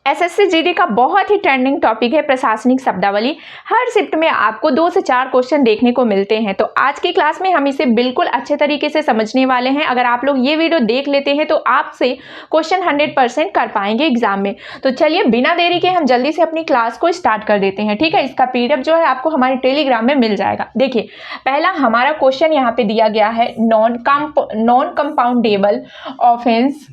SSC GD का बहुत ही trending topic है प्रशासनिक शब्दावली। हर शिफ्ट में आपको 2 से 4 क्वेश्चन देखने को मिलते हैं, तो आज की क्लास में हम इसे बिल्कुल अच्छे तरीके से समझने वाले हैं। अगर आप लोग ये वीडियो देख लेते हैं तो आपसे क्वेश्चन 100% कर पाएंगे एग्जाम में। तो चलिए बिना देरी के हम जल्दी से अपनी क्लास को स्टार्ट कर देते हैं। ठीक है, इसका पीडीएफ जो है आपको हमारे टेलीग्राम में मिल जाएगा। देखिए, पहला हमारा क्वेश्चन यहाँ पे दिया गया है, नॉन कंपाउंडेबल ऑफेंस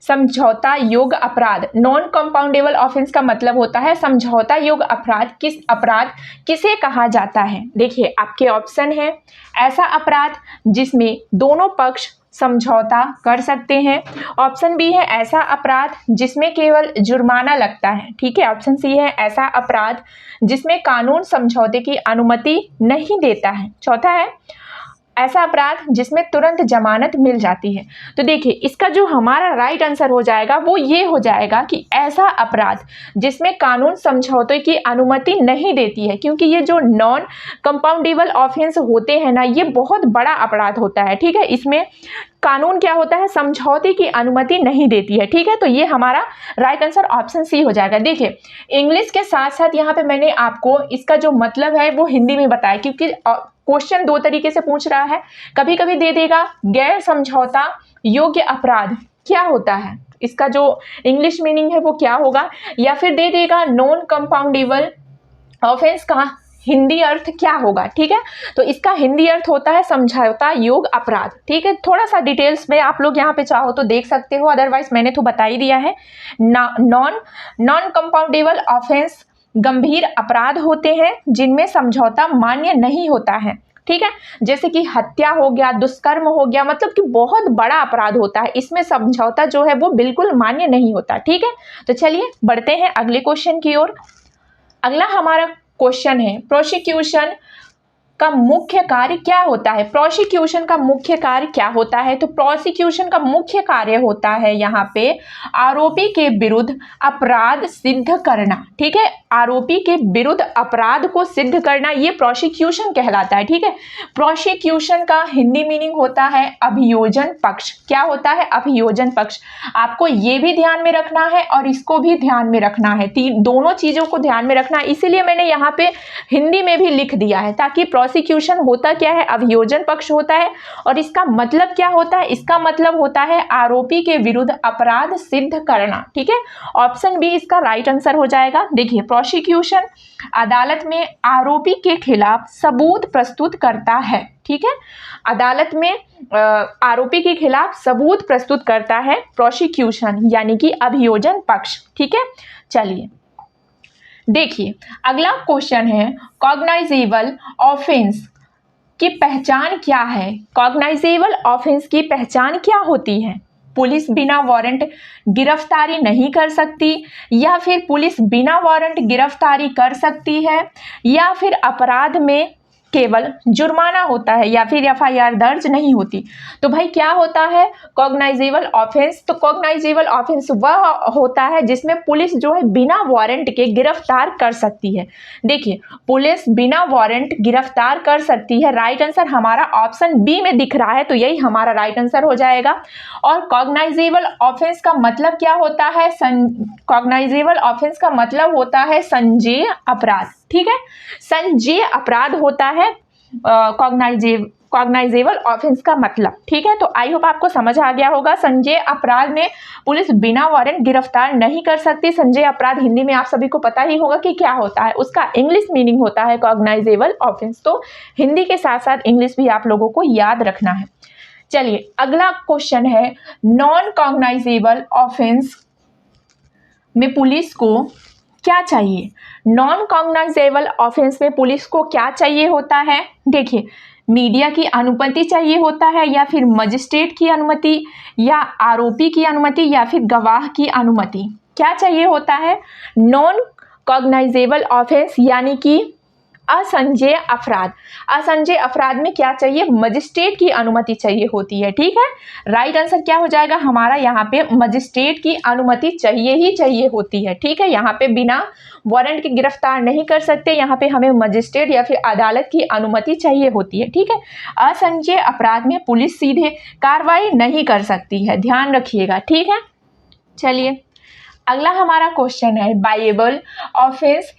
समझौता योग्य अपराध। नॉन कंपाउंडेबल ऑफेंस का मतलब होता है समझौता योग्य अपराध किसे कहा जाता है। देखिए, आपके ऑप्शन है, ऐसा अपराध जिसमें दोनों पक्ष समझौता कर सकते हैं। ऑप्शन बी है, ऐसा अपराध जिसमें केवल जुर्माना लगता है। ठीक है, ऑप्शन सी है, ऐसा अपराध जिसमें कानून समझौते की अनुमति नहीं देता है। चौथा है, ऐसा अपराध जिसमें तुरंत जमानत मिल जाती है। तो देखिए, इसका जो हमारा राइट आंसर हो जाएगा वो ये हो जाएगा कि ऐसा अपराध जिसमें कानून समझौते की अनुमति नहीं देती है, क्योंकि ये जो नॉन कंपाउंडेबल ऑफेंस होते हैं ना, ये बहुत बड़ा अपराध होता है। ठीक है, इसमें कानून क्या होता है, समझौते की अनुमति नहीं देती है। ठीक है, तो ये हमारा राइट आंसर ऑप्शन सी हो जाएगा। देखिए, इंग्लिश के साथ साथ यहाँ पे मैंने आपको इसका जो मतलब है वो हिंदी में बताया, क्योंकि क्वेश्चन 2 तरीके से पूछ रहा है। कभी कभी दे देगा गैर समझौता योग्य अपराध क्या होता है, इसका जो इंग्लिश मीनिंग है वो क्या होगा, या फिर दे देगा नॉन कंपाउंडेबल ऑफेंस का हिंदी अर्थ क्या होगा। ठीक है, तो इसका हिंदी अर्थ होता है समझौता योग्य अपराध। ठीक है, थोड़ा सा डिटेल्स में आप लोग यहाँ पे चाहो तो देख सकते हो, अदरवाइज मैंने तो बता ही दिया है। नॉन कंपाउंडेबल ऑफेंस गंभीर अपराध होते हैं जिनमें समझौता मान्य नहीं होता है। ठीक है, जैसे कि हत्या हो गया, दुष्कर्म हो गया, मतलब कि बहुत बड़ा अपराध होता है, इसमें समझौता जो है वो बिल्कुल मान्य नहीं होता। ठीक है, तो चलिए बढ़ते हैं अगले क्वेश्चन की ओर। अगला हमारा क्वेश्चन है, प्रोसिक्यूशन का मुख्य कार्य क्या होता है। प्रोसिक्यूशन का मुख्य कार्य क्या होता है, तो प्रोसिक्यूशन का मुख्य कार्य होता है यहाँ पे आरोपी के विरुद्ध अपराध सिद्ध करना। ठीक है, आरोपी के विरुद्ध अपराध को सिद्ध करना, ये प्रोसिक्यूशन कहलाता है। ठीक है, प्रोसिक्यूशन का हिंदी मीनिंग होता है अभियोजन पक्ष। क्या होता है, अभियोजन पक्ष। आपको ये भी ध्यान में रखना है और इसको भी ध्यान में रखना है, दोनों चीजों को ध्यान में रखना है। इसीलिए मैंने यहाँ पे हिंदी में भी लिख दिया है, ताकि प्रोसिक्यूशन होता क्या है, अभियोजन पक्ष होता है। और इसका मतलब क्या होता है, इसका मतलब होता है आरोपी के विरुद्ध अपराध सिद्ध करना। ठीक है, ऑप्शन बी इसका राइट आंसर हो जाएगा। देखिए, प्रोसिक्यूशन अदालत में आरोपी के खिलाफ सबूत प्रस्तुत करता है। ठीक है, अदालत में आरोपी के खिलाफ सबूत प्रस्तुत करता है प्रोसिक्यूशन, यानी कि अभियोजन पक्ष। ठीक है, चलिए देखिए, अगला क्वेश्चन है, कॉग्नाइजेबल ऑफेंस की पहचान क्या है। कॉग्नाइजेबल ऑफेंस की पहचान क्या होती है। पुलिस बिना वारंट गिरफ्तारी नहीं कर सकती, या फिर पुलिस बिना वारंट गिरफ्तारी कर सकती है, या फिर अपराध में केवल जुर्माना होता है, या फिर एफआईआर दर्ज नहीं होती। तो भाई क्या होता है कॉग्नाइजेबल ऑफेंस, तो कॉग्नाइजेबल ऑफेंस वह होता है जिसमें पुलिस जो है बिना वारंट के गिरफ्तार कर सकती है। देखिए, पुलिस बिना वारंट गिरफ्तार कर सकती है, राइट आंसर हमारा ऑप्शन बी में दिख रहा है, तो यही हमारा राइट आंसर हो जाएगा। और कॉग्नाइजेबल ऑफेंस का मतलब क्या होता है, कॉग्नाइजेबल ऑफेंस का मतलब होता है संज्ञेय अपराध। ठीक है, संज्ञेय अपराध होता है कॉग्नाइजेबल ऑफेंस का मतलब। ठीक है, तो आई होप आपको समझ आ गया होगा। संज्ञेय अपराध में पुलिस बिना वारंट गिरफ्तार नहीं कर सकती। संज्ञेय अपराध हिंदी में आप सभी को पता ही होगा कि क्या होता है, उसका इंग्लिश मीनिंग होता है कॉग्नाइजेबल ऑफेंस। तो हिंदी के साथ साथ इंग्लिश भी आप लोगों को याद रखना है। चलिए अगला क्वेश्चन है, नॉन कॉग्नाइजेबल ऑफेंस में पुलिस को क्या चाहिए। नॉन कॉग्नाइजेबल ऑफेंस में पुलिस को क्या चाहिए होता है। देखिए, मीडिया की अनुमति चाहिए होता है, या फिर मजिस्ट्रेट की अनुमति, या आरोपी की अनुमति, या फिर गवाह की अनुमति। क्या चाहिए होता है, नॉन कॉग्नाइजेबल ऑफेंस यानी कि असंज्ञेय अपराध। असंज्ञेय अपराध में क्या चाहिए, मजिस्ट्रेट की अनुमति चाहिए होती है। ठीक है, राइट आंसर क्या हो जाएगा हमारा, यहाँ पे मजिस्ट्रेट की अनुमति चाहिए ही चाहिए होती है। ठीक है, यहाँ पे बिना वारंट के गिरफ्तार नहीं कर सकते, यहाँ पे हमें मजिस्ट्रेट या फिर अदालत की अनुमति चाहिए होती है। ठीक है, असंज्ञेय अपराध में पुलिस सीधे कार्रवाई नहीं कर सकती है, ध्यान रखिएगा। ठीक है, चलिए अगला हमारा क्वेश्चन है बाइएबल ऑफेंस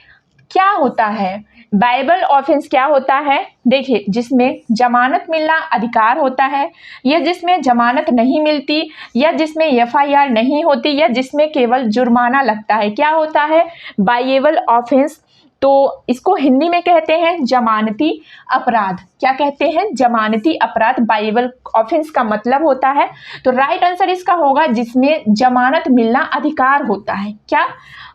क्या होता है। बाइएबल ऑफेंस क्या होता है? देखिए, जिसमें जमानत मिलना अधिकार होता है, या जिसमें जमानत नहीं मिलती, या जिसमें एफआईआर नहीं होती, या जिसमें केवल जुर्माना लगता है। क्या होता है? बाइएबल ऑफेंस। तो इसको हिंदी में कहते हैं जमानती अपराध। क्या कहते हैं? जमानती अपराध बाइएबल ऑफेंस का मतलब होता है। तो राइट आंसर इसका होगा जिसमें जमानत मिलना अधिकार होता है। क्या?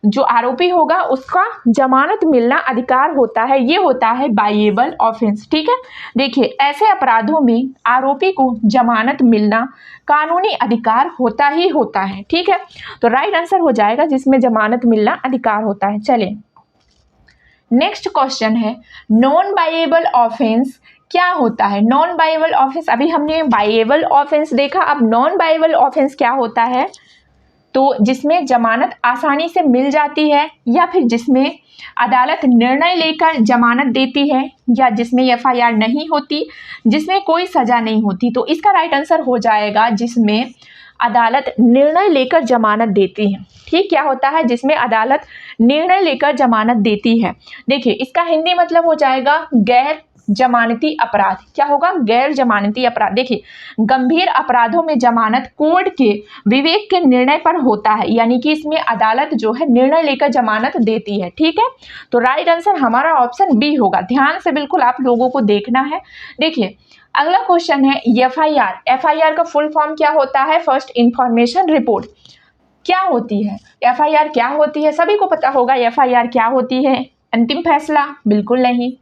जो आरोपी होगा उसका जमानत मिलना अधिकार होता है, ये होता है बाइएबल ऑफेंस। ठीक है, देखिए ऐसे अपराधों में आरोपी को जमानत मिलना कानूनी अधिकार होता ही होता है। ठीक है, तो राइट आंसर हो जाएगा जिसमें जमानत मिलना अधिकार होता है। चलिए नेक्स्ट क्वेश्चन है नॉन बाइएबल ऑफेंस क्या होता है। नॉन बाइएबल ऑफेंस, अभी हमने बाइएबल ऑफेंस देखा, अब नॉन बाइएबल ऑफेंस क्या होता है? तो जिसमें जमानत आसानी से मिल जाती है, या फिर जिसमें अदालत निर्णय लेकर जमानत देती है, या जिसमें एफआईआर नहीं होती, जिसमें कोई सजा नहीं होती। तो इसका राइट आंसर हो जाएगा जिसमें अदालत निर्णय लेकर जमानत देती है। ठीक, क्या होता है? जिसमें अदालत निर्णय लेकर जमानत देती है। देखिए इसका हिंदी मतलब हो जाएगा गैर जमानती अपराध। क्या होगा? गैर जमानती अपराध। देखिए गंभीर अपराधों में जमानत कोर्ट के विवेक के निर्णय पर होता है, यानी कि इसमें अदालत जो है निर्णय लेकर जमानत देती है। ठीक है, तो राइट आंसर हमारा ऑप्शन बी होगा। ध्यान से बिल्कुल आप लोगों को देखना है। देखिए अगला क्वेश्चन है एफआईआर। एफआईआर का फुल फॉर्म क्या होता है? First information report. क्या होती है एफआईआर? क्या होती है? सभी को पता होगा एफआईआर क्या होती है। अंतिम फैसला? बिल्कुल नहीं।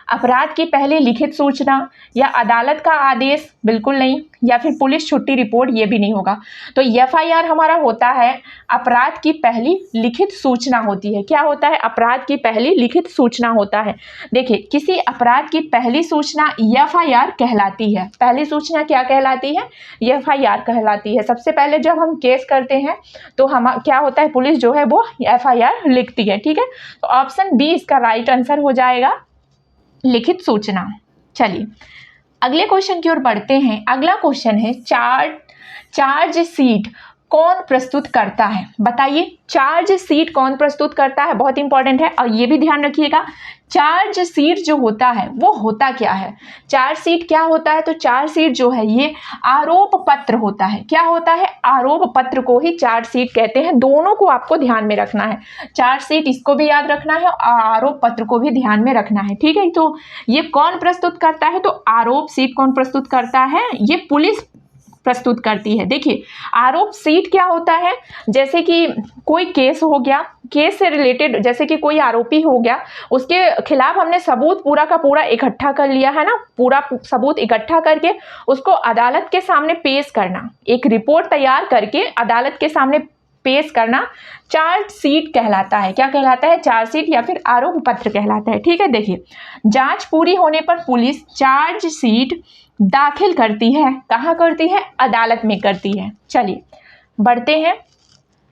अपराध की पहली लिखित सूचना या अदालत का आदेश? बिल्कुल नहीं। या फिर पुलिस छुट्टी रिपोर्ट? ये भी नहीं होगा। तो एफआईआर हमारा होता है अपराध की पहली लिखित सूचना होती है। क्या होता है? अपराध की पहली लिखित सूचना होता है। देखिए किसी अपराध की पहली सूचना एफआईआर कहलाती है। पहली सूचना क्या कहलाती है? एफआईआर कहलाती है। सबसे पहले जब हम केस करते हैं तो हम क्या होता है, पुलिस जो है वो एफआईआर लिखती है। ठीक है, तो ऑप्शन बी इसका राइट आंसर हो जाएगा, लिखित सूचना। चलिए अगले क्वेश्चन की ओर बढ़ते हैं। अगला क्वेश्चन है चार्जशीट कौन प्रस्तुत करता है? बताइए चार्जशीट कौन प्रस्तुत करता है? बहुत इंपॉर्टेंट है, और ये भी ध्यान रखिएगा चार्जशीट जो होता है वो होता क्या है। चार्जशीट क्या होता है? तो चार्जशीट जो है ये आरोप पत्र होता है। क्या होता है? आरोप पत्र को ही चार्जशीट कहते हैं। दोनों को आपको ध्यान में रखना है। चार्जशीट इसको भी याद रखना है और आरोप पत्र को भी ध्यान में रखना है। ठीक है, तो ये कौन प्रस्तुत करता है? तो आरोप शीट कौन प्रस्तुत करता है? ये पुलिस प्रस्तुत करती है। देखिए आरोप शीट क्या होता है? जैसे कि कोई केस हो गया, केस से रिलेटेड, जैसे कि कोई आरोपी हो गया, उसके खिलाफ हमने सबूत पूरा का पूरा इकट्ठा कर लिया है ना, पूरा सबूत इकट्ठा करके उसको अदालत के सामने पेश करना, एक रिपोर्ट तैयार करके अदालत के सामने पेश करना चार्जशीट कहलाता है। क्या कहलाता है? चार्जशीट या फिर आरोप पत्र कहलाता है। ठीक है, देखिए जांच पूरी होने पर पुलिस चार्जशीट दाखिल करती है। कहाँ करती है? अदालत में करती है। चलिए बढ़ते हैं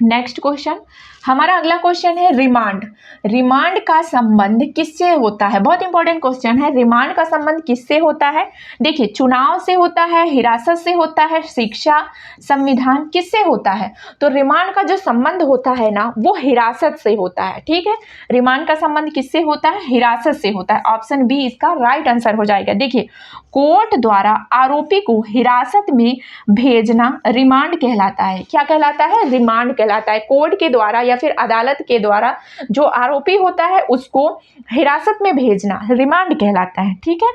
नेक्स्ट क्वेश्चन। हमारा अगला क्वेश्चन है रिमांड। रिमांड का संबंध किससे होता है? बहुत इंपॉर्टेंट क्वेश्चन है। रिमांड का संबंध किससे होता है? देखिए चुनाव से होता है, हिरासत से होता है, शिक्षा, संविधान, किससे होता है? तो रिमांड का जो संबंध होता है ना वो हिरासत से होता है। ठीक है, रिमांड का संबंध किससे होता है? हिरासत से होता है। ऑप्शन बी इसका राइट आंसर हो जाएगा। देखिए कोर्ट द्वारा आरोपी को हिरासत में भेजना रिमांड कहलाता है। क्या कहलाता है? रिमांड कहलाता है। कोर्ट के द्वारा या फिर अदालत के द्वारा जो आरोपी होता है उसको हिरासत में भेजना रिमांड कहलाता है। ठीक है,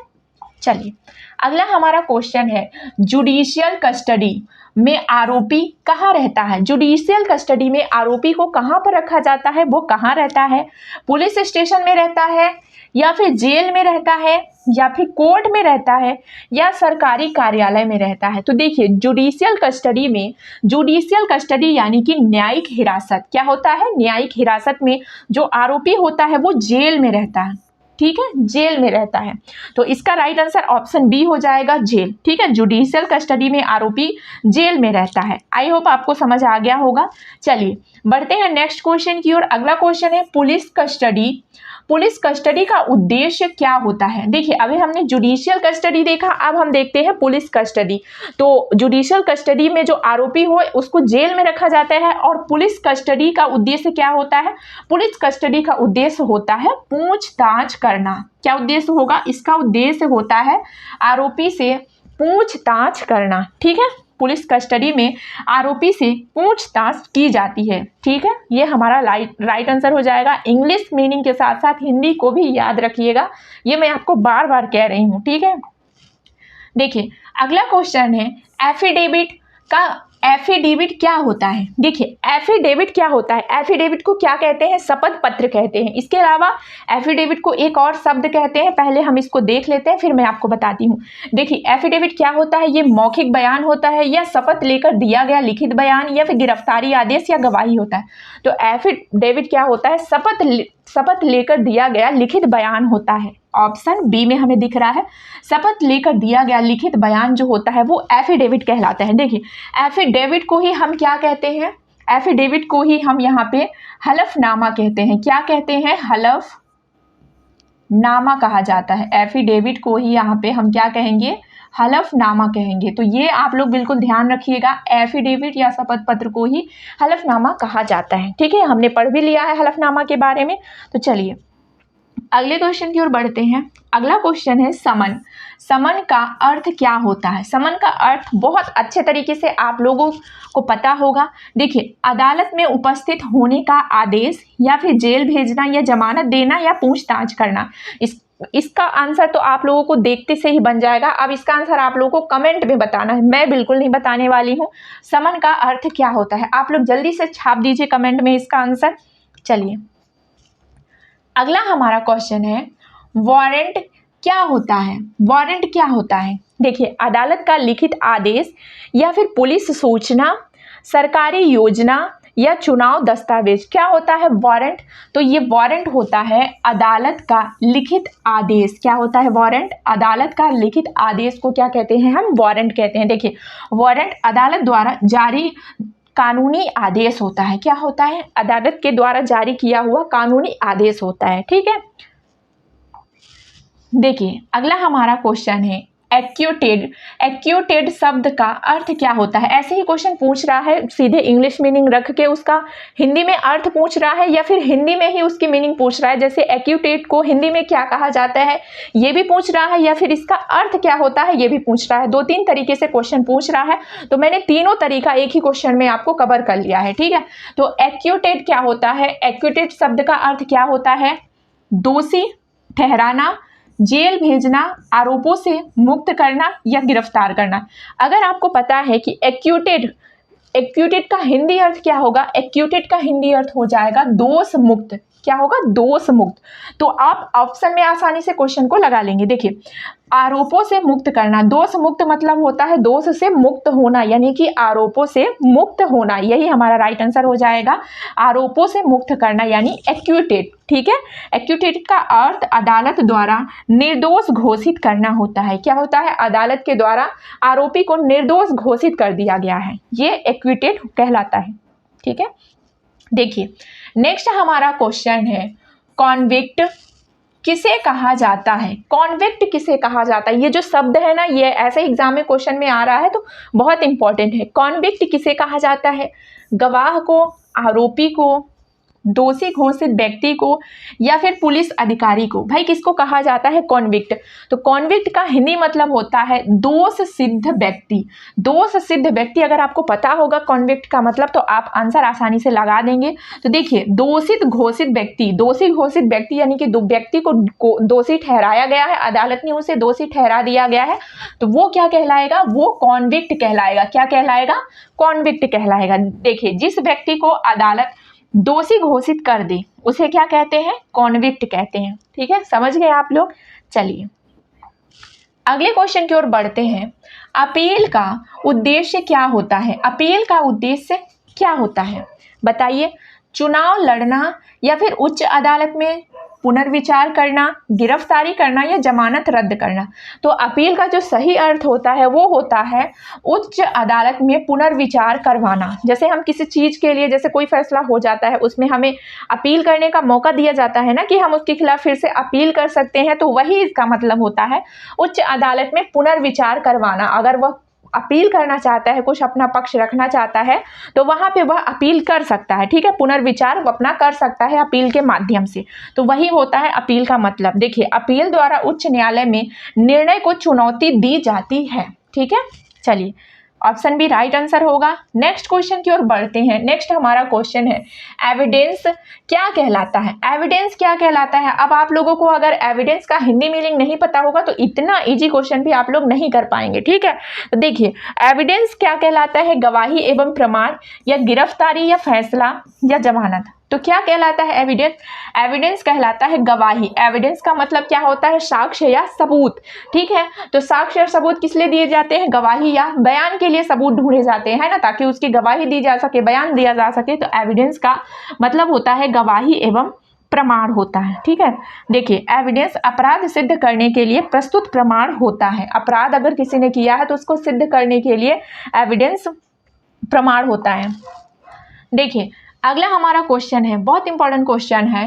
चलिए अगला हमारा क्वेश्चन है जुडिशियल कस्टडी में आरोपी कहाँ रहता है? जुडिशियल कस्टडी में आरोपी को कहाँ पर रखा जाता है? वो कहाँ रहता है? पुलिस स्टेशन में रहता है, या फिर जेल में रहता है, या फिर कोर्ट में रहता है, या सरकारी कार्यालय में रहता है? तो देखिए जुडिशियल कस्टडी में, जुडिशियल कस्टडी यानी कि न्यायिक हिरासत, क्या होता है? न्यायिक हिरासत में जो आरोपी होता है वो जेल में रहता है। ठीक है, जेल में रहता है। तो इसका राइट आंसर ऑप्शन बी हो जाएगा, जेल। ठीक है, जुडिशियल कस्टडी में आरोपी जेल में रहता है। आई होप आपको समझ आ गया होगा। चलिए बढ़ते हैं नेक्स्ट क्वेश्चन की ओर। अगला क्वेश्चन है पुलिस कस्टडी। पुलिस कस्टडी का उद्देश्य क्या होता है? देखिए अभी हमने जुडिशियल कस्टडी देखा, अब हम देखते हैं पुलिस कस्टडी। तो जुडिशियल कस्टडी में जो आरोपी हो उसको जेल में रखा जाता है, और पुलिस कस्टडी का उद्देश्य क्या होता है? पुलिस कस्टडी का उद्देश्य होता है पूछताछ करना। क्या उद्देश्य होगा? इसका उद्देश्य होता है आरोपी से पूछताछ करना। ठीक है, पुलिस कस्टडी में आरोपी से पूछताछ की जाती है। ठीक है, ये हमारा राइट आंसर हो जाएगा। इंग्लिश मीनिंग के साथ साथ हिंदी को भी याद रखिएगा, ये मैं आपको बार बार कह रही हूँ। ठीक है, देखिए अगला क्वेश्चन है एफिडेविट का। एफिडेविट क्या होता है? देखिए एफिडेविट क्या होता है? एफिडेविट को क्या कहते हैं? शपथ पत्र कहते हैं। इसके अलावा एफिडेविट को एक और शब्द कहते हैं, पहले हम इसको देख लेते हैं फिर मैं आपको बताती हूँ। देखिए एफिडेविट क्या होता है? ये मौखिक बयान होता है, या शपथ लेकर दिया गया लिखित बयान, या फिर गिरफ्तारी आदेश या गवाही होता है। तो एफिडेविट क्या होता है? शपथ लेकर दिया गया लिखित बयान होता है। ऑप्शन बी में हमें दिख रहा है, शपथ लेकर दिया गया लिखित बयान जो होता है वो एफिडेविट कहलाता है। देखिए एफिडेविट को ही हम क्या कहते हैं? एफिडेविट को ही हम यहाँ पे हलफनामा कहते हैं। क्या कहते हैं? हलफनामा कहा जाता है। एफिडेविट को ही यहाँ पे हम क्या कहेंगे? हलफनामा कहेंगे। तो ये आप लोग बिल्कुल ध्यान रखिएगा, एफिडेविट या शपथ पत्र को ही हलफनामा कहा जाता है। ठीक है, हमने पढ़ भी लिया है हलफनामा के बारे में। तो चलिए अगले क्वेश्चन की ओर बढ़ते हैं। अगला क्वेश्चन है समन। समन का अर्थ क्या होता है? समन का अर्थ बहुत अच्छे तरीके से आप लोगों को पता होगा। देखिए अदालत में उपस्थित होने का आदेश, या फिर जेल भेजना, या जमानत देना, या पूछताछ करना। इसका आंसर तो आप लोगों को देखते से ही बन जाएगा। अब इसका आंसर आप लोगों को कमेंट में बताना है, मैं बिल्कुल नहीं बताने वाली हूँ। समन का अर्थ क्या होता है? आप लोग जल्दी से छाप दीजिए कमेंट में इसका आंसर। चलिए अगला हमारा क्वेश्चन है वारंट क्या होता है? वारंट क्या होता है? देखिए अदालत का लिखित आदेश, या फिर पुलिस सूचना, सरकारी योजना, या चुनाव दस्तावेज। क्या होता है वारंट? तो ये वारंट होता है अदालत का लिखित आदेश। क्या होता है वारंट? अदालत का लिखित आदेश को क्या कहते हैं? हम वारंट कहते हैं। देखिए वारंट अदालत द्वारा जारी कानूनी आदेश होता है। क्या होता है? अदालत के द्वारा जारी किया हुआ कानूनी आदेश होता है। ठीक है, देखिए अगला हमारा क्वेश्चन है एक्यूटेड। एक्यूटेड शब्द का अर्थ क्या होता है? ऐसे ही क्वेश्चन पूछ रहा है, सीधे इंग्लिश मीनिंग रख के उसका हिंदी में अर्थ पूछ रहा है, या फिर हिंदी में ही उसकी मीनिंग पूछ रहा है। जैसे एक्यूटेड को हिंदी में क्या कहा जाता है ये भी पूछ रहा है, या फिर इसका अर्थ क्या होता है ये भी पूछ रहा है। दो तीन तरीके से क्वेश्चन पूछ रहा है, तो मैंने तीनों तरीका एक ही क्वेश्चन में आपको कवर कर लिया है। ठीक है, तो एक्यूटेड क्या होता है? एक्यूटेड शब्द का अर्थ क्या होता है? दोषी ठहराना, जेल भेजना, आरोपों से मुक्त करना, या गिरफ्तार करना। अगर आपको पता है कि एक्यूटेड का हिंदी अर्थ क्या होगा? एक्यूटेड का हिंदी अर्थ हो जाएगा दोष मुक्त। क्या होगा? दोष मुक्त। तो आप ऑप्शन में आसानी से क्वेश्चन को लगा लेंगे। देखिए आरोपों से मुक्त करना, दोष मुक्त मतलब होता है दोष से मुक्त होना, यानी कि आरोपों से मुक्त होना, यही हमारा राइट आंसर हो जाएगा। आरोपों से मुक्त करना यानी एक्यूटेड। ठीक है, एक्यूटेड का अर्थ अदालत द्वारा निर्दोष घोषित करना होता है। क्या होता है? अदालत के द्वारा आरोपी को निर्दोष घोषित कर दिया गया है, ये एक्यूटेड कहलाता है। ठीक है, देखिए नेक्स्ट हमारा क्वेश्चन है कॉन्विक्ट किसे कहा जाता है? कॉन्विक्ट किसे कहा जाता है? ये जो शब्द है ना, ये ऐसे एग्जाम में क्वेश्चन में आ रहा है तो बहुत इंपॉर्टेंट है। कॉन्विक्ट किसे कहा जाता है? गवाह को, आरोपी को, दोषी घोषित व्यक्ति को, या फिर पुलिस अधिकारी को। भाई किसको कहा जाता है? कॉन्विक्ट। तो कॉन्विक्ट का हिंदी मतलब होता है दोष सिद्ध व्यक्ति। दोष सिद्ध व्यक्ति अगर आपको पता होगा कॉन्विक्ट का मतलब, तो आप आंसर आसानी से लगा देंगे। तो देखिए दोषित घोषित व्यक्ति, दोषी घोषित व्यक्ति यानी कि व्यक्ति को दोषी ठहराया गया है, अदालत ने उसे दोषी ठहरा दिया गया है, तो वो क्या कहलाएगा? वो कॉन्विक्ट कहलाएगा। क्या कहलाएगा? कॉन्विक्ट कहलाएगा। देखिए जिस व्यक्ति को अदालत दोषी घोषित कर दे उसे क्या कहते हैं? कॉन्विक्ट कहते हैं। ठीक है, समझ गए आप लोग। चलिए अगले क्वेश्चन की ओर बढ़ते हैं। अपील का उद्देश्य क्या होता है? अपील का उद्देश्य क्या होता है बताइए? चुनाव लड़ना, या फिर उच्च अदालत में पुनर्विचार करना, गिरफ्तारी करना या जमानत रद्द करना। तो अपील का जो सही अर्थ होता है वो होता है उच्च अदालत में पुनर्विचार करवाना। जैसे हम किसी चीज़ के लिए, जैसे कोई फैसला हो जाता है उसमें हमें अपील करने का मौका दिया जाता है ना, कि हम उसके खिलाफ फिर से अपील कर सकते हैं, तो वही इसका मतलब होता है उच्च अदालत में पुनर्विचार करवाना। अगर वह अपील करना चाहता है, कुछ अपना पक्ष रखना चाहता है, तो वहाँ पे वह अपील कर सकता है, ठीक है, पुनर्विचार अपना कर सकता है अपील के माध्यम से। तो वही होता है अपील का मतलब। देखिए, अपील द्वारा उच्च न्यायालय में निर्णय को चुनौती दी जाती है, ठीक है। चलिए, ऑप्शन बी राइट आंसर होगा। नेक्स्ट क्वेश्चन की ओर बढ़ते हैं। नेक्स्ट हमारा क्वेश्चन है एविडेंस क्या कहलाता है। एविडेंस क्या कहलाता है। अब आप लोगों को अगर एविडेंस का हिंदी मीनिंग नहीं पता होगा तो इतना इजी क्वेश्चन भी आप लोग नहीं कर पाएंगे, ठीक है। तो देखिए, एविडेंस क्या कहलाता है, गवाही एवं प्रमाण या गिरफ्तारी या फैसला या जमानत। तो क्या कहलाता है एविडेंस। एविडेंस कहलाता है गवाही। एविडेंस का मतलब क्या होता है, साक्ष्य या सबूत, ठीक है। तो साक्ष्य और सबूत किस लिए दिए जाते हैं, गवाही या बयान के लिए सबूत ढूंढे जाते हैं, है ना, ताकि उसकी गवाही दी जा सके, बयान दिया जा सके। तो एविडेंस का मतलब होता है गवाही एवं प्रमाण होता है, ठीक है। देखिए, एविडेंस अपराध सिद्ध करने के लिए प्रस्तुत प्रमाण होता है। अपराध अगर किसी ने किया है तो उसको सिद्ध करने के लिए एविडेंस प्रमाण होता है। देखिए, अगला हमारा क्वेश्चन है, बहुत इंपॉर्टेंट क्वेश्चन है,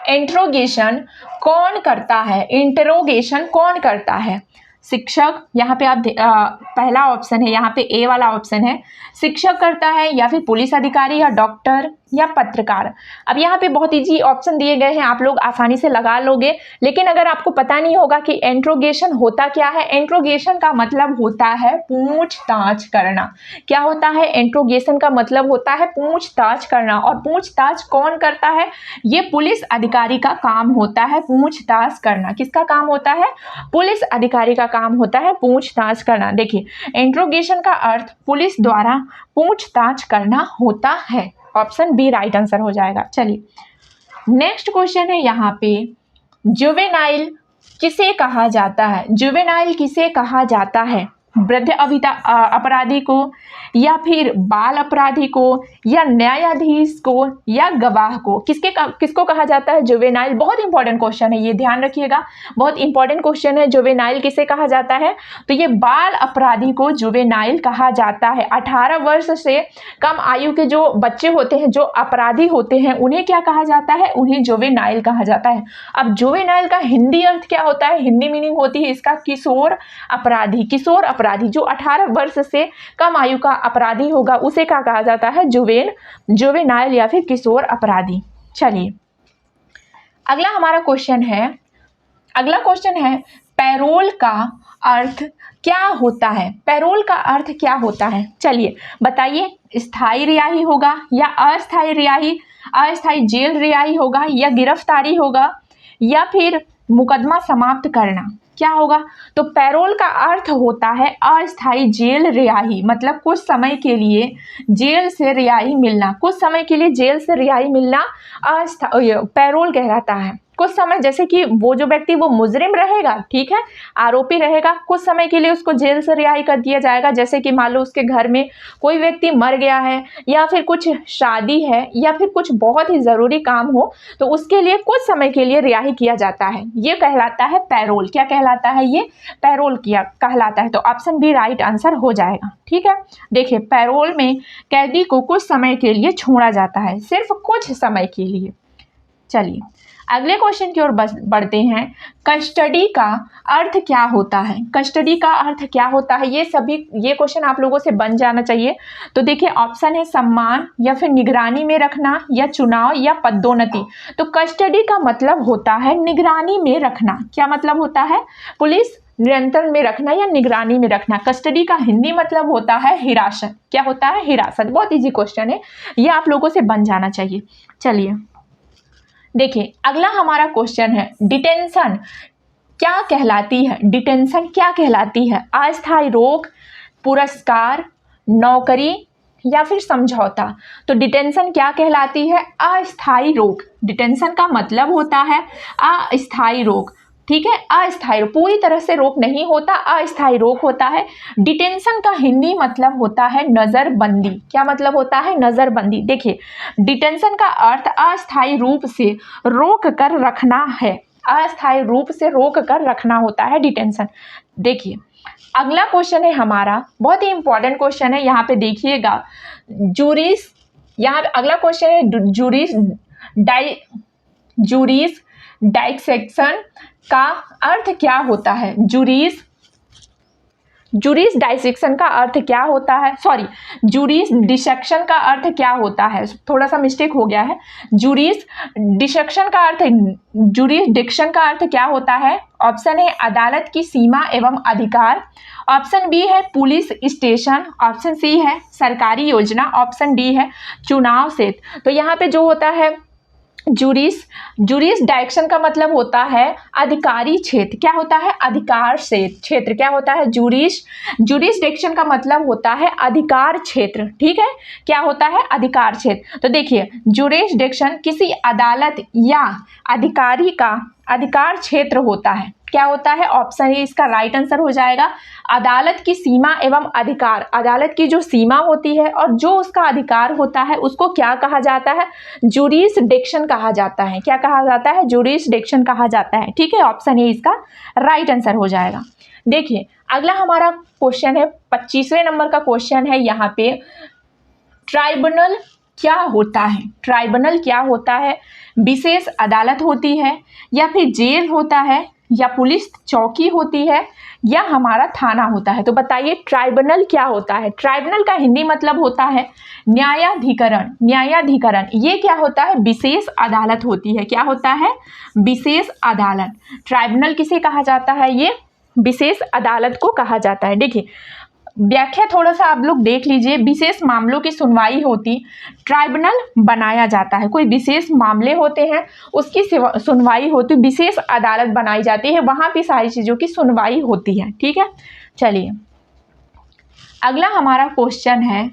इंट्रोगेशन कौन करता है। इंटरोगेशन कौन करता है। शिक्षक, यहाँ पे आप पहला ऑप्शन है, यहाँ पे ए वाला ऑप्शन है, शिक्षक करता है या फिर पुलिस अधिकारी या डॉक्टर या पत्रकार। अब यहाँ पे बहुत इजी ऑप्शन दिए गए हैं, आप लोग आसानी से लगा लोगे। लेकिन अगर आपको पता नहीं होगा कि इंट्रोगेशन होता क्या है, इंट्रोगेशन का मतलब होता है पूछताछ करना। क्या होता है, इंट्रोगेशन का मतलब होता है पूछताछ करना। और पूछताछ कौन करता है, ये पुलिस अधिकारी का काम होता है पूछताछ करना। किसका काम होता है, पुलिस अधिकारी का काम होता है पूछताछ करना। देखिए, इंट्रोगेशन का अर्थ पुलिस द्वारा पूछताछ करना होता है। ऑप्शन बी राइट आंसर हो जाएगा। चलिए, नेक्स्ट क्वेश्चन है यहाँ पे, जुवेनाइल किसे कहा जाता है। जुवेनाइल किसे कहा जाता है, वृद्ध अपराधी को या फिर बाल अपराधी को या न्यायाधीश को या गवाह को। किसको कहा जाता है, जुवेनाइल। बहुत इंपॉर्टेंट क्वेश्चन है, ये ध्यान रखिएगा, बहुत इंपॉर्टेंट क्वेश्चन है। जुवेनाइल किसे कहा जाता है, तो ये बाल अपराधी को जुवेनाइल कहा जाता है। 18 वर्ष से कम आयु के जो बच्चे होते हैं, जो अपराधी होते हैं, उन्हें क्या कहा जाता है, उन्हें जुवेनाइल कहा जाता है। अब जुवेनाइल का हिंदी अर्थ क्या होता है, हिंदी मीनिंग होती है इसका किशोर अपराधी। किशोर अपराधी जो 18 वर्ष से कम आयु का अपराधी होगा उसे क्या कहा जाता है, जुवेनाइल या फिर किशोर अपराधी। चलिए, अगला हमारा क्वेश्चन है, अगला क्वेश्चन है, पैरोल का अर्थ क्या होता है। पैरोल का अर्थ क्या होता है, चलिए बताइए। स्थायी रिहाई होगा या अस्थायी रिहाई, अस्थायी जेल रिहाई होगा या गिरफ्तारी होगा या फिर मुकदमा समाप्त करना, क्या होगा। तो पैरोल का अर्थ होता है अस्थायी जेल रिहाई, मतलब कुछ समय के लिए जेल से रिहाई मिलना। कुछ समय के लिए जेल से रिहाई मिलना पैरोल कहलाता है। कुछ समय, जैसे कि वो जो व्यक्ति वो मुजरिम रहेगा, ठीक है, आरोपी रहेगा, कुछ समय के लिए उसको जेल से रिहाई कर दिया जाएगा। जैसे कि मान लो उसके घर में कोई व्यक्ति मर गया है या फिर कुछ शादी है या फिर कुछ बहुत ही ज़रूरी काम हो, तो उसके लिए कुछ समय के लिए रिहाई किया जाता है। ये कहलाता है पैरोल। क्या कहलाता है, ये पैरोल किया कहलाता है। तो ऑप्शन बी राइट आंसर हो जाएगा, ठीक है। देखिए, पैरोल में कैदी को कुछ समय के लिए छोड़ा जाता है, सिर्फ कुछ समय के लिए। चलिए, अगले क्वेश्चन की ओर बढ़ते हैं। कस्टडी का अर्थ क्या होता है। कस्टडी का अर्थ क्या होता है, ये क्वेश्चन आप लोगों से बन जाना चाहिए। तो देखिए, ऑप्शन है सम्मान या फिर निगरानी में रखना या चुनाव या पदोन्नति। तो कस्टडी का मतलब होता है निगरानी में रखना। क्या मतलब होता है, पुलिस नियंत्रण में रखना या निगरानी में रखना। कस्टडी का हिंदी मतलब होता है हिरासत। क्या होता है, हिरासत। बहुत इजी क्वेश्चन है, ये आप लोगों से बन जाना चाहिए। चलिए, देखिए, अगला हमारा क्वेश्चन है, डिटेंशन क्या कहलाती है। डिटेंशन क्या कहलाती है, अस्थायी रोक, पुरस्कार, नौकरी या फिर समझौता। तो डिटेंशन क्या कहलाती है, अस्थायी रोक। डिटेंशन का मतलब होता है अस्थायी रोक, ठीक है, अस्थायी, पूरी तरह से रोक नहीं होता, अस्थायी रोक होता है। डिटेंशन का हिंदी मतलब होता है नजरबंदी। क्या मतलब होता है? नजरबंदी। देखिए, डिटेंशन का अर्थ अस्थायी रूप से रोक कर रखना है, अस्थायी रूप से रोक कर रखना होता है डिटेंशन। देखिए, अगला क्वेश्चन है हमारा, बहुत ही इंपॉर्टेंट क्वेश्चन है, यहाँ पे देखिएगा। जूरिस, यहाँ अगला क्वेश्चन है जूरिस डाइसेक्शन का अर्थ क्या होता है? जूरिस डाइसेक्शन का अर्थ क्या होता है? सॉरी, जूरिस डिसेक्शन का अर्थ क्या होता है? थोड़ा सा मिस्टेक हो गया है। जूरिस डिसेक्शन का अर्थ, जूरिसडिक्शन का अर्थ क्या होता है? ऑप्शन ए अदालत की सीमा एवं अधिकार, ऑप्शन बी है पुलिस स्टेशन, ऑप्शन सी है सरकारी योजना, ऑप्शन डी है चुनाव क्षेत्र। तो यहाँ पे जो होता है जूरिसडाइक्शन का मतलब होता है अधिकारी क्षेत्र। क्या होता है? अधिकार क्षेत्र। क्या होता है? जूरिसडिक्शन का मतलब होता है अधिकार क्षेत्र। ठीक है, क्या होता है? अधिकार क्षेत्र। तो देखिए, जूरिसडिक्शन किसी अदालत या अधिकारी का अधिकार क्षेत्र होता है। क्या होता है? ऑप्शन ए इसका राइट आंसर हो जाएगा। अदालत की सीमा एवं अधिकार, अदालत की जो सीमा होती है और जो उसका अधिकार होता है उसको क्या कहा जाता है? जूरिसडिक्शन कहा जाता है। क्या कहा जाता है? जूरिसडिक्शन कहा जाता है। ठीक है, ऑप्शन ए इसका राइट आंसर हो जाएगा। देखिए, अगला हमारा क्वेश्चन है, 25वें नंबर का क्वेश्चन है यहाँ पे, ट्राइब्यूनल क्या होता है? ट्राइब्यूनल क्या होता है? विशेष अदालत होती है, या फिर जेल होता है, या पुलिस चौकी होती है, या हमारा थाना होता है? तो बताइए, ट्राइब्यूनल क्या होता है? ट्राइब्यूनल का हिंदी मतलब होता है न्यायाधिकरण। न्यायाधिकरण ये क्या होता है? विशेष अदालत होती है। क्या होता है? विशेष अदालत। ट्राइब्यूनल किसे कहा जाता है? ये विशेष अदालत को कहा जाता है। देखिए, व्याख्या थोड़ा सा आप लोग देख लीजिए। विशेष मामलों की सुनवाई होती, ट्राइब्यूनल बनाया जाता है। कोई विशेष मामले होते हैं, उसकी सुनवाई होती, विशेष अदालत बनाई जाती है, वहां पे सारी चीज़ों की सुनवाई होती है। ठीक है, चलिए अगला हमारा क्वेश्चन है,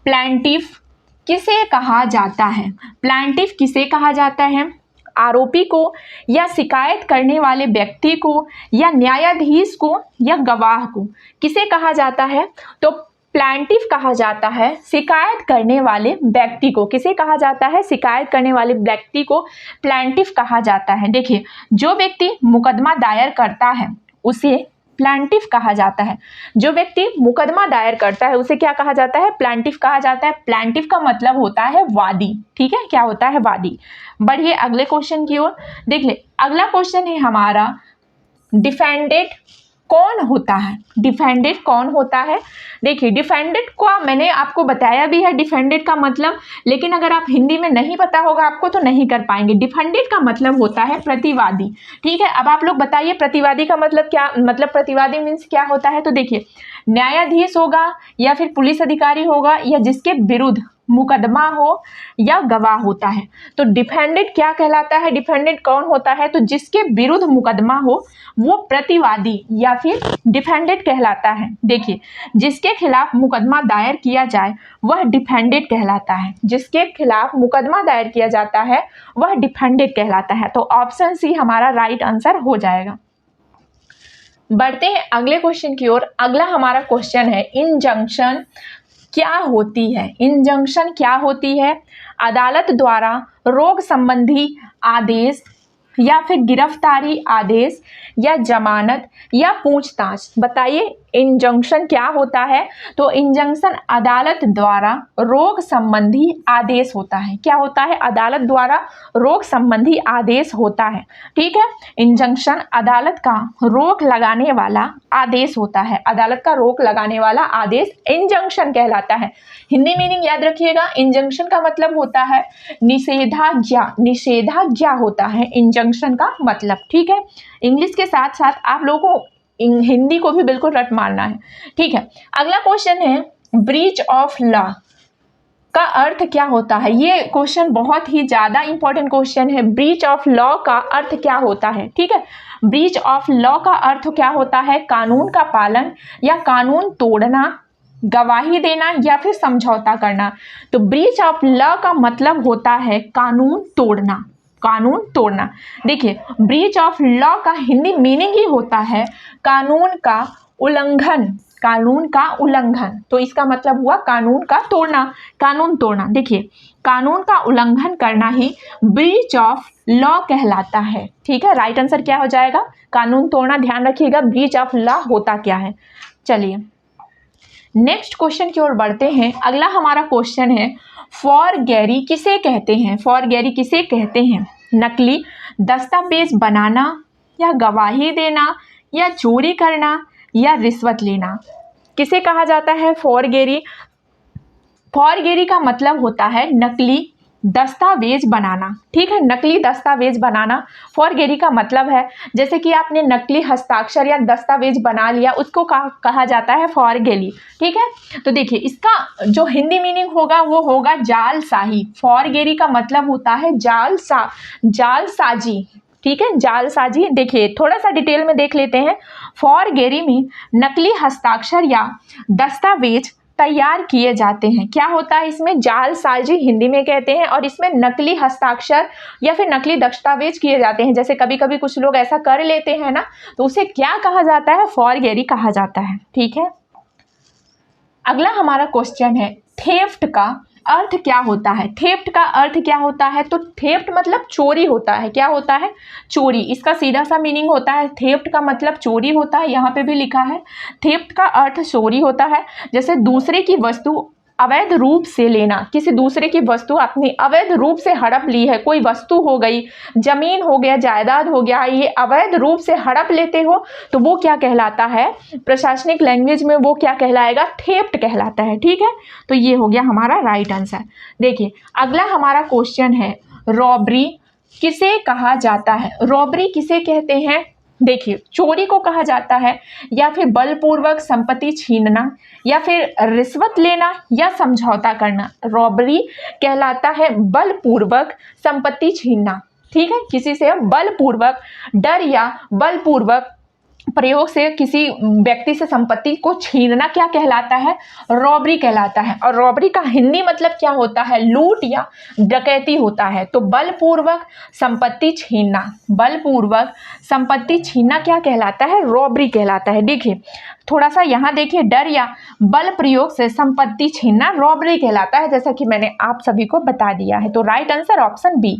प्लेंटिफ किसे कहा जाता है? प्लेंटिफ किसे कहा जाता है? आरोपी को, या शिकायत करने वाले व्यक्ति को, या न्यायाधीश को, या गवाह को? किसे कहा जाता है? तो प्लेंटिफ कहा जाता है शिकायत करने वाले व्यक्ति को। किसे कहा जाता है? शिकायत करने वाले व्यक्ति को प्लेंटिफ कहा जाता है। देखिए, जो व्यक्ति मुकदमा दायर करता है उसे प्लेंटिफ कहा जाता है। जो व्यक्ति मुकदमा दायर करता है उसे क्या कहा जाता है? प्लेंटिफ कहा जाता है। प्लेंटिफ का मतलब होता है वादी। ठीक है, क्या होता है? वादी। बढ़िए अगले क्वेश्चन की ओर। देख ले, अगला क्वेश्चन है हमारा, डिफेंडेंट कौन होता है? डिफेंडेंट कौन होता है? देखिए, डिफेंडेंट को मैंने आपको बताया भी है डिफेंडेंट का मतलब, लेकिन अगर आप हिंदी में नहीं पता होगा आपको तो नहीं कर पाएंगे। डिफेंडेंट का मतलब होता है प्रतिवादी। ठीक है, अब आप लोग बताइए प्रतिवादी का मतलब क्या? मतलब प्रतिवादी मीन्स क्या होता है? तो देखिए, न्यायाधीश होगा, या फिर पुलिस अधिकारी होगा, या जिसके विरुद्ध मुकदमा हो, या गवाह होता है। तो डिफेंडेंट क्या कहलाता है? डिफेंडेंट कौन होता है? तो जिसके विरुद्ध मुकदमा हो वो प्रतिवादी या फिर डिफेंडेंट कहलाता है। देखिए, जिसके खिलाफ मुकदमा दायर किया जाए वह डिफेंडेंट कहलाता है। जिसके खिलाफ मुकदमा दायर किया जाता है वह डिफेंडेंट कहलाता है। तो ऑप्शन सी हमारा राइट आंसर हो जाएगा। बढ़ते हैं अगले क्वेश्चन की ओर। अगला हमारा क्वेश्चन है, इंजंक्शन क्या होती है? इंजंक्शन क्या होती है? अदालत द्वारा रोक संबंधी आदेश, या फिर गिरफ्तारी आदेश, या जमानत, या पूछताछ। बताइए, इंजंक्शन क्या होता है? तो इंजंक्शन अदालत द्वारा रोक संबंधी आदेश होता है। क्या होता है? अदालत द्वारा रोक संबंधी आदेश होता है। ठीक है, इंजंक्शन अदालत का रोक लगाने वाला आदेश होता है। अदालत का रोक लगाने वाला आदेश इंजंक्शन कहलाता है। हिंदी मीनिंग याद रखिएगा, इंजंक्शन का मतलब होता है निषेधाज्ञा। निषेधाज्ञा होता है इंजंक्शन का मतलब। ठीक है, इंग्लिश के साथ साथ आप लोगों को हिंदी को भी बिल्कुल रट मारना है। ठीक है, अगला क्वेश्चन है, ब्रीच ऑफ लॉ का अर्थ क्या होता है? ये क्वेश्चन बहुत ही ज्यादा इंपॉर्टेंट क्वेश्चन है। ब्रीच ऑफ लॉ का अर्थ क्या होता है? ठीक है, ब्रीच ऑफ लॉ का अर्थ क्या होता है? कानून का पालन, या कानून तोड़ना, गवाही देना, या फिर समझौता करना। तो ब्रीच ऑफ लॉ का मतलब होता है कानून तोड़ना। कानून तोड़ना। देखिए ब्रीच ऑफ लॉ का हिंदी मीनिंग ही होता है कानून का उल्लंघन, कानून का उल्लंघन। तो इसका मतलब हुआ कानून का तोड़ना, कानून तोड़ना। देखिए कानून का उल्लंघन करना ही ब्रीच ऑफ लॉ कहलाता है। ठीक है, राइट आंसर क्या हो जाएगा? कानून तोड़ना। ध्यान रखिएगा ब्रीच ऑफ लॉ होता क्या है। चलिए नेक्स्ट क्वेश्चन की ओर बढ़ते हैं। अगला हमारा क्वेश्चन है फॉरगेरी किसे कहते हैं? फॉरगेरी किसे कहते हैं? नकली दस्तावेज बनाना या गवाही देना या चोरी करना या रिश्वत लेना, किसे कहा जाता है फॉरगेरी? फॉरगेरी का मतलब होता है नकली दस्तावेज बनाना। ठीक है, नकली दस्तावेज बनाना फॉरगेरी का मतलब है। जैसे कि आपने नकली हस्ताक्षर या दस्तावेज बना लिया, उसको कहा जाता है फॉरगेरी। ठीक है, तो देखिए इसका जो हिंदी मीनिंग होगा वो होगा जालसाही। फॉरगेरी का मतलब होता है जालसाजी। ठीक है, जालसाजी। देखिए थोड़ा सा डिटेल में देख लेते हैं। फॉरगेरी में नकली हस्ताक्षर या दस्तावेज तैयार किए जाते हैं। क्या होता है इसमें? जालसाजी हिंदी में कहते हैं, और इसमें नकली हस्ताक्षर या फिर नकली दस्तावेज किए जाते हैं। जैसे कभी कभी कुछ लोग ऐसा कर लेते हैं ना, तो उसे क्या कहा जाता है? फॉरगेरी कहा जाता है। ठीक है, अगला हमारा क्वेश्चन है थेफ्ट का अर्थ क्या होता है? थेफ्ट का अर्थ क्या होता है? तो थेफ्ट मतलब चोरी होता है। क्या होता है? चोरी। इसका सीधा सा मीनिंग होता है थेफ्ट का मतलब चोरी होता है। यहाँ पे भी लिखा है थेफ्ट का अर्थ चोरी होता है। जैसे दूसरे की वस्तु अवैध रूप से लेना, किसी दूसरे की वस्तु अपनी अवैध रूप से हड़प ली है, कोई वस्तु हो गई, जमीन हो गया, जायदाद हो गया, ये अवैध रूप से हड़प लेते हो तो वो क्या कहलाता है? प्रशासनिक लैंग्वेज में वो क्या कहलाएगा? थेफ्ट कहलाता है। ठीक है, तो ये हो गया हमारा राइट आंसर। देखिए अगला हमारा क्वेश्चन है रॉबरी किसे कहा जाता है? रॉबरी किसे कहते हैं? देखिए चोरी को कहा जाता है, या फिर बलपूर्वक संपत्ति छीनना, या फिर रिश्वत लेना, या समझौता करना। रॉबरी कहलाता है बलपूर्वक संपत्ति छीनना। ठीक है, किसी से बलपूर्वक, डर या बलपूर्वक प्रयोग से किसी व्यक्ति से संपत्ति को छीनना क्या कहलाता है? रॉबरी कहलाता है। और रॉबरी का हिंदी मतलब क्या होता है? लूट या डकैती होता है। तो बलपूर्वक संपत्ति छीनना, बलपूर्वक संपत्ति छीनना क्या कहलाता है? रॉबरी कहलाता है। देखिए थोड़ा सा यहाँ देखिए, डर या बल प्रयोग से संपत्ति छीनना रॉबरी कहलाता है, जैसा कि मैंने आप सभी को बता दिया है। तो राइट आंसर ऑप्शन बी।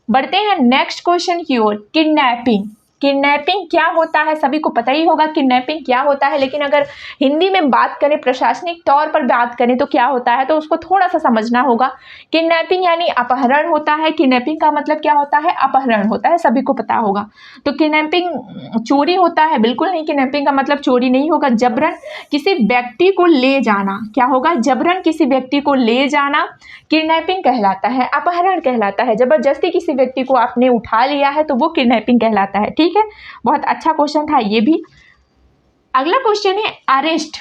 बढ़ते हैं नेक्स्ट क्वेश्चन की ओर। किडनैपिंग। किडनैपिंग क्या होता है? सभी को पता ही होगा किडनैपिंग क्या होता है, लेकिन अगर हिंदी में बात करें, प्रशासनिक तौर पर बात करें तो क्या होता है, तो उसको थोड़ा सा समझना होगा। किडनैपिंग यानी अपहरण होता है। किडनैपिंग का मतलब क्या होता है? अपहरण होता है, सभी को पता होगा। तो किडनैपिंग चोरी होता है? बिल्कुल नहीं, किडनैपिंग का मतलब चोरी नहीं होगा। जबरन किसी व्यक्ति को ले जाना, क्या होगा? जबरन किसी व्यक्ति को ले जाना किडनैपिंग कहलाता है, अपहरण कहलाता है। जबरदस्ती किसी व्यक्ति को आपने उठा लिया है तो वो किडनैपिंग कहलाता है। ठीक है, बहुत अच्छा क्वेश्चन था ये भी। अगला क्वेश्चन है अरेस्ट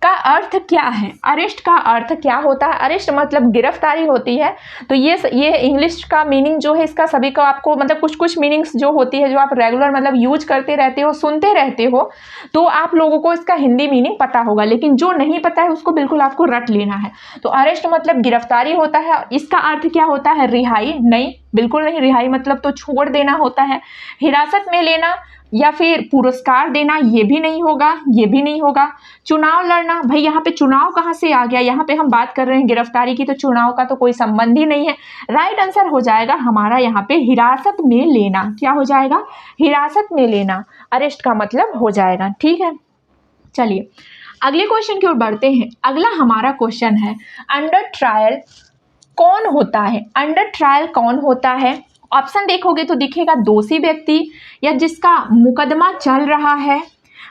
का अर्थ क्या है? अरेस्ट का अर्थ क्या होता है? अरेस्ट मतलब गिरफ्तारी होती है। तो ये इंग्लिश का मीनिंग जो है इसका सभी का आपको मतलब कुछ कुछ मीनिंग्स जो होती है जो आप रेगुलर मतलब यूज करते रहते हो, सुनते रहते हो, तो आप लोगों को इसका हिंदी मीनिंग पता होगा, लेकिन जो नहीं पता है उसको बिल्कुल आपको रट लेना है। तो अरेस्ट मतलब गिरफ्तारी होता है। इसका अर्थ क्या होता है? रिहाई? नहीं, बिल्कुल नहीं। रिहाई मतलब तो छोड़ देना होता है। हिरासत में लेना या फिर पुरस्कार देना, ये भी नहीं होगा, ये भी नहीं होगा। चुनाव लड़ना, भाई यहाँ पे चुनाव कहाँ से आ गया? यहाँ पे हम बात कर रहे हैं गिरफ्तारी की, तो चुनाव का तो कोई संबंध ही नहीं है। राइट आंसर हो जाएगा हमारा यहाँ पे हिरासत में लेना। क्या हो जाएगा? हिरासत में लेना अरेस्ट का मतलब हो जाएगा। ठीक है, चलिए अगले क्वेश्चन की ओर बढ़ते हैं। अगला हमारा क्वेश्चन है अंडर ट्रायल कौन होता है? अंडर ट्रायल कौन होता है? ऑप्शन देखोगे तो दिखेगा दोषी व्यक्ति, या जिसका मुकदमा चल रहा है,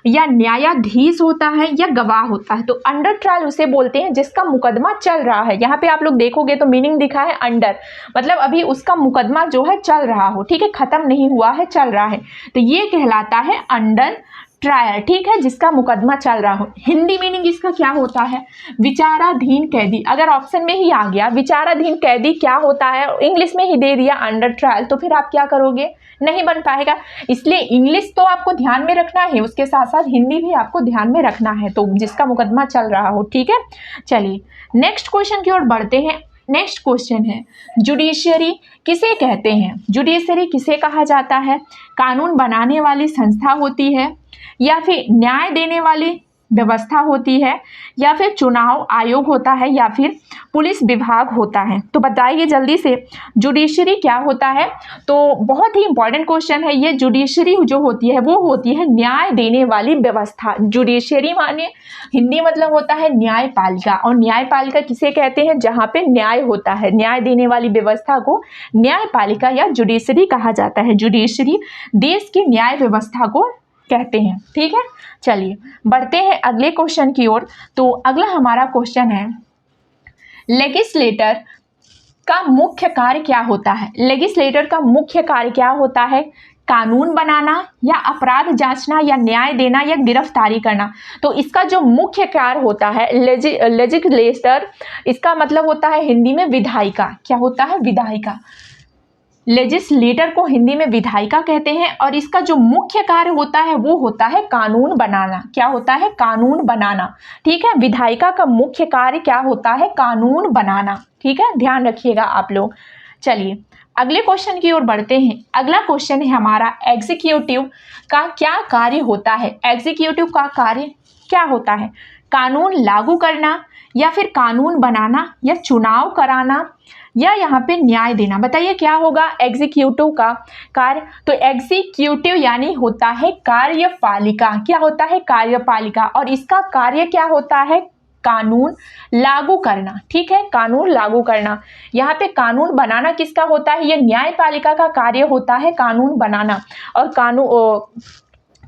या न्यायाधीश होता है, या गवाह होता है। तो अंडर ट्रायल उसे बोलते हैं जिसका मुकदमा चल रहा है। यहाँ पे आप लोग देखोगे तो मीनिंग दिखा है अंडर, मतलब अभी उसका मुकदमा जो है चल रहा हो। ठीक है, खत्म नहीं हुआ है, चल रहा है, तो ये कहलाता है अंडर ट्रायल। ठीक है, जिसका मुकदमा चल रहा हो। हिंदी मीनिंग इसका क्या होता है? विचाराधीन कैदी। अगर ऑप्शन में ही आ गया विचाराधीन कैदी क्या होता है, इंग्लिश में ही दे दिया अंडर ट्रायल, तो फिर आप क्या करोगे? नहीं बन पाएगा। इसलिए इंग्लिश तो आपको ध्यान में रखना है, उसके साथ साथ हिंदी भी आपको ध्यान में रखना है। तो जिसका मुकदमा चल रहा हो। ठीक है, चलिए नेक्स्ट क्वेश्चन की ओर बढ़ते हैं। नेक्स्ट क्वेश्चन है, जुडिशरी किसे कहते हैं? जुडिशरी किसे कहा जाता है? कानून बनाने वाली संस्था होती है, या फिर न्याय देने वाली व्यवस्था होती है, या फिर चुनाव आयोग होता है, या फिर पुलिस विभाग होता है? तो बताइए जल्दी से, जुडिशरी क्या होता है? तो बहुत ही इंपॉर्टेंट क्वेश्चन है ये। जुडिशरी जो होती है वो होती है न्याय देने वाली व्यवस्था। जुडिशरी माने हिंदी मतलब होता है न्यायपालिका, और न्यायपालिका किसे कहते हैं? जहाँ पे न्याय होता है, न्याय देने वाली व्यवस्था को न्यायपालिका या जुडिशरी कहा जाता है। जुडिशरी देश की न्याय व्यवस्था को कहते हैं। ठीक है, चलिए बढ़ते हैं अगले क्वेश्चन की ओर। तो अगला हमारा क्वेश्चन है, लेजिस्लेटर का मुख्य कार्य क्या होता है? लेजिस्लेटर का मुख्य कार्य क्या होता है? कानून बनाना, या अपराध जांचना, या न्याय देना, या गिरफ्तारी करना? तो इसका जो मुख्य कार्य होता है लेजिस्लेटर, इसका मतलब होता है हिंदी में विधायिका। क्या होता है? विधायिका। लेजिस्लेटर को हिंदी में विधायिका कहते हैं, और इसका जो मुख्य कार्य होता है वो होता है कानून बनाना। क्या होता है? कानून बनाना। ठीक है, विधायिका का मुख्य कार्य क्या होता है? कानून बनाना। ठीक है, ध्यान रखिएगा आप लोग। चलिए अगले क्वेश्चन की ओर बढ़ते हैं। अगला क्वेश्चन है हमारा, एग्जीक्यूटिव का क्या कार्य होता है? एग्जीक्यूटिव का कार्य क्या होता है? कानून लागू करना, या फिर कानून बनाना, या चुनाव कराना, या यहाँ पे न्याय देना? बताइए क्या होगा एग्जीक्यूटिव का कार्य? तो एग्जीक्यूटिव यानी होता है कार्यपालिका। क्या होता है? कार्यपालिका। और इसका कार्य क्या होता है? कानून लागू करना। ठीक है, कानून लागू करना। यहाँ पे कानून बनाना किसका होता है? ये न्यायपालिका का कार्य होता है कानून बनाना, और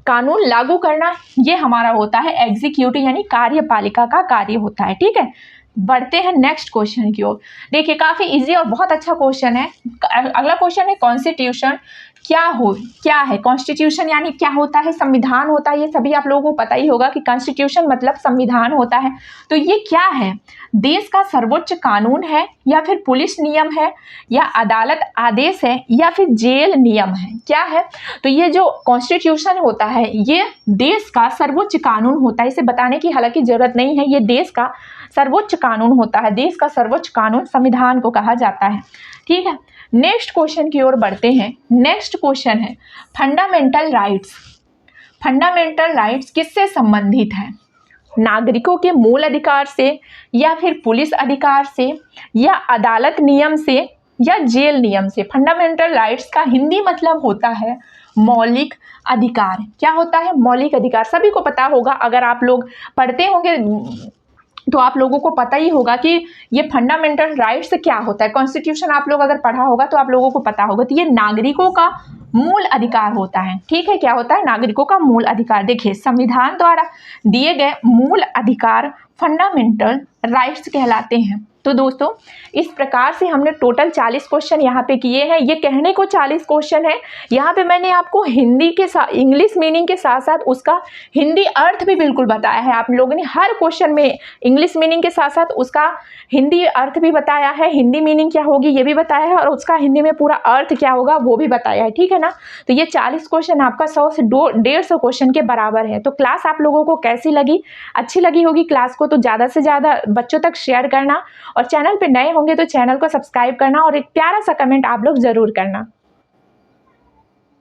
कानून लागू करना ये हमारा होता है एग्जीक्यूटिव यानी कार्यपालिका का कार्य होता है। ठीक है, बढ़ते हैं नेक्स्ट क्वेश्चन की ओर। देखिए काफी इजी और बहुत अच्छा क्वेश्चन है। अगला क्वेश्चन है, कॉन्स्टिट्यूशन क्या है? कॉन्स्टिट्यूशन यानी क्या होता है? संविधान होता है। ये सभी आप लोगों को पता ही होगा कि कॉन्स्टिट्यूशन मतलब संविधान होता है। तो ये क्या है? देश का सर्वोच्च कानून है, या फिर पुलिस नियम है, या अदालत आदेश है, या फिर जेल नियम है? क्या है? तो ये जो कॉन्स्टिट्यूशन होता है ये देश का सर्वोच्च कानून होता है। इसे बताने की हालांकि जरूरत नहीं है, ये देश का सर्वोच्च कानून होता है। देश का सर्वोच्च कानून संविधान को कहा जाता है। ठीक है, नेक्स्ट क्वेश्चन की ओर बढ़ते हैं। नेक्स्ट क्वेश्चन है, फंडामेंटल राइट्स। फंडामेंटल राइट्स किससे संबंधित है? नागरिकों के मूल अधिकार से, या फिर पुलिस अधिकार से, या अदालत नियम से, या जेल नियम से? फंडामेंटल राइट्स का हिंदी मतलब होता है मौलिक अधिकार। क्या होता है? मौलिक अधिकार। सभी को पता होगा, अगर आप लोग पढ़ते होंगे तो आप लोगों को पता ही होगा कि ये फंडामेंटल राइट्स क्या होता है। कॉन्स्टिट्यूशन आप लोग अगर पढ़ा होगा तो आप लोगों को पता होगा। तो ये नागरिकों का मूल अधिकार होता है। ठीक है, क्या होता है? नागरिकों का मूल अधिकार। देखिए संविधान द्वारा दिए गए मूल अधिकार फंडामेंटल राइट्स कहलाते हैं। तो दोस्तों इस प्रकार से हमने टोटल 40 क्वेश्चन यहाँ पे किए हैं। ये कहने को 40 क्वेश्चन है, यहाँ पे मैंने आपको हिंदी के साथ इंग्लिश मीनिंग के साथ साथ उसका हिंदी अर्थ भी बिल्कुल बताया है। आप लोगों ने हर क्वेश्चन में इंग्लिश मीनिंग के साथ साथ उसका हिंदी अर्थ भी बताया है, हिंदी मीनिंग क्या होगी ये भी बताया है, और उसका हिंदी में पूरा अर्थ क्या होगा वो भी बताया है। ठीक है ना? तो ये 40 क्वेश्चन आपका 100 से 150 क्वेश्चन के बराबर है। तो क्लास आप लोगों को कैसी लगी? अच्छी लगी होगी क्लास को तो ज़्यादा से ज़्यादा बच्चों तक शेयर करना, और चैनल पे नए होंगे तो चैनल को सब्सक्राइब करना, और एक प्यारा सा कमेंट आप लोग ज़रूर करना।